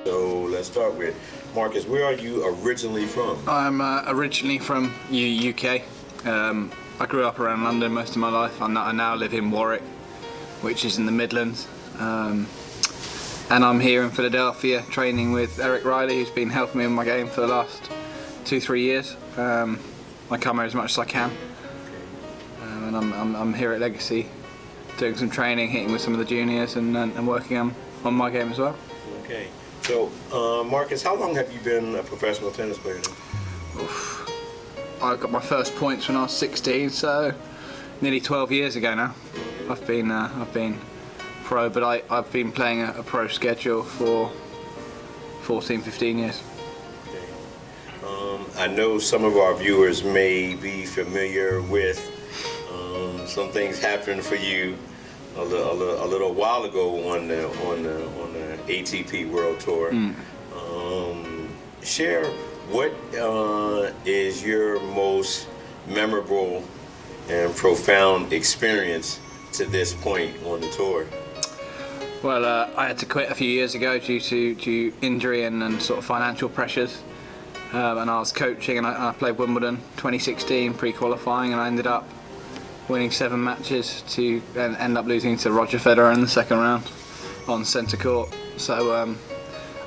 So let's start with Marcus. Where are you originally from? I'm originally from UK. I grew up around London most of my life. I now live in Warwick, which is in the Midlands. And I'm here in Philadelphia training with Eric Riley, who's been helping me in my game for the last 2-3 years. I come here as much as I can. And I'm here at Legacy doing some training, hitting with some of the juniors and working on my game as well. Okay. So, Marcus, how long have you been a professional tennis player now? I got my first points when I was 16, so nearly 12 years ago now. I've been pro, but I've been playing a pro schedule for 14-15 years. Okay. I know some of our viewers may be familiar with some things happened for you a little while ago on the ATP World Tour. Share what is your most memorable and profound experience to this point on the tour? Well, I had to quit a few years ago due to injury and sort of financial pressures. And I was coaching, and I played Wimbledon 2016 pre-qualifying, and I ended up winning 7 matches to end up losing to Roger Federer in the second round on centre court. So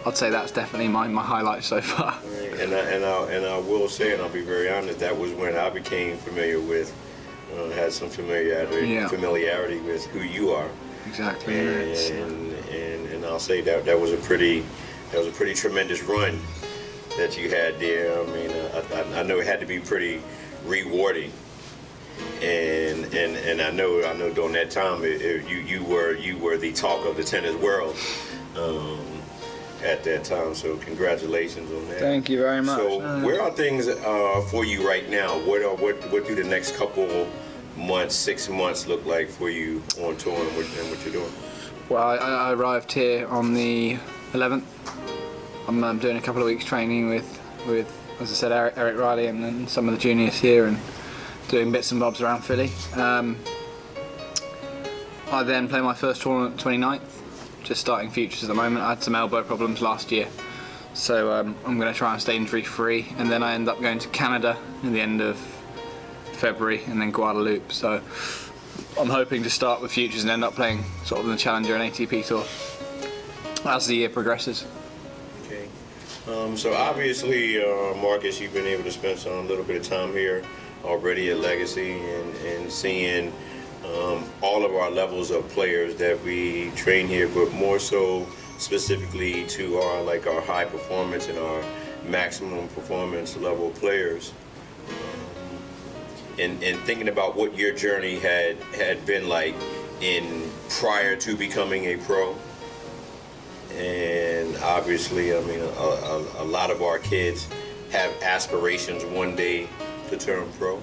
I'd say that's definitely my highlight so far. And I will say, and I'll be very honest, that was when I became familiar with, had some familiarity with who you are. Exactly. And I'll say that was a pretty tremendous run that you had there. I mean, I know it had to be pretty rewarding. And I know during that time you were the talk of the tennis world at that time. So congratulations on that. What you very much. So where are things for you right now? What do the next couple months, 6 months look like for you on tour and what you're doing? Well, I arrived here on the 11th. I'm doing a couple of weeks training with as I said, Eric Riley and some of the juniors here, and doing bits and bobs around Philly. I then play my first tournament 29th, just starting futures at the moment. I had some elbow problems last year, so I'm going to try and stay injury free, and then I end up going to Canada in the end of February, and then Guadeloupe. So I'm hoping to start with futures and end up playing sort of the Challenger and ATP Tour as the year progresses. Okay. So obviously, Marcus, you've been able to spend a little bit of time here already at Legacy and seeing all of our levels of players that we train here, but more so specifically to our high performance and our maximum performance level players. And thinking about what your journey had been like prior to becoming a pro. And obviously, I mean, a lot of our kids have aspirations one day to turn pro.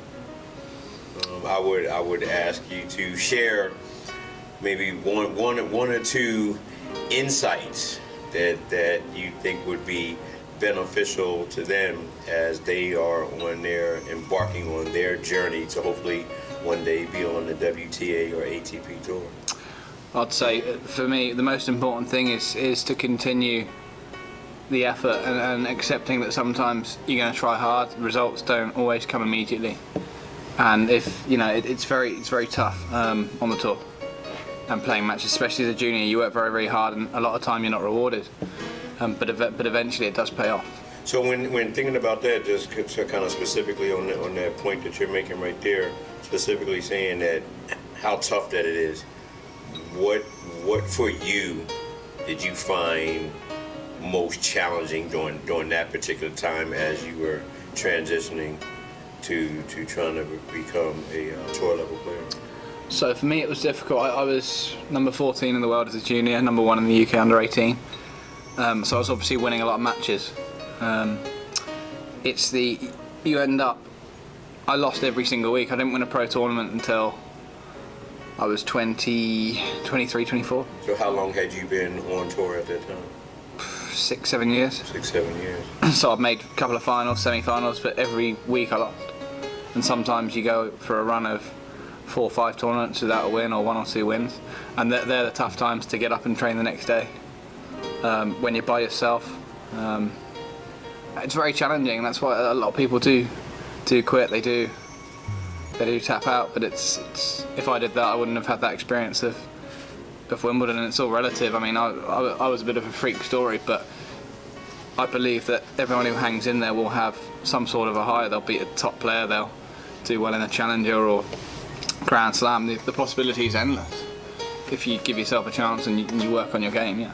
I would ask you to share maybe one or two insights that you think would be beneficial to them as they are embarking on their journey to hopefully one day be on the WTA or ATP tour. I'd say for me the most important thing is to continue the effort and accepting that sometimes you're going to try hard. Results don't always come immediately, and if it's very tough on the tour and playing matches, especially as a junior. You work very hard, and a lot of time you're not rewarded, but eventually it does pay off. So when thinking about that, just kind of specifically on that point that you're making right there, specifically saying that how tough that it is. What for you did you find most challenging during that particular time as you were transitioning to trying to become a tour level player? So for me it was difficult. I was number 14 in the world as a junior, number 1 in the UK under 18. So I was obviously winning a lot of matches. I lost every single week. I didn't win a pro tournament until I was 23, 24. So how long had you been on tour at that time? 6-7 years. 6-7 years. So I've made a couple of finals, semi-finals, but every week I lost. And sometimes you go for a run of 4 or 5 tournaments without a win, or 1 or 2 wins, and they're the tough times to get up and train the next day. when you're by yourself. It's very challenging. That's why a lot of people do quit. They do tap out. But it's if I did that, I wouldn't have had that experience of Wimbledon. And it's all relative. I mean, I was a bit of a freak story, but I believe that everyone who hangs in there will have some sort of a high. They'll beat a top player. They'll do well in a Challenger or Grand Slam. The possibility is endless if you give yourself a chance and you work on your game. Yeah.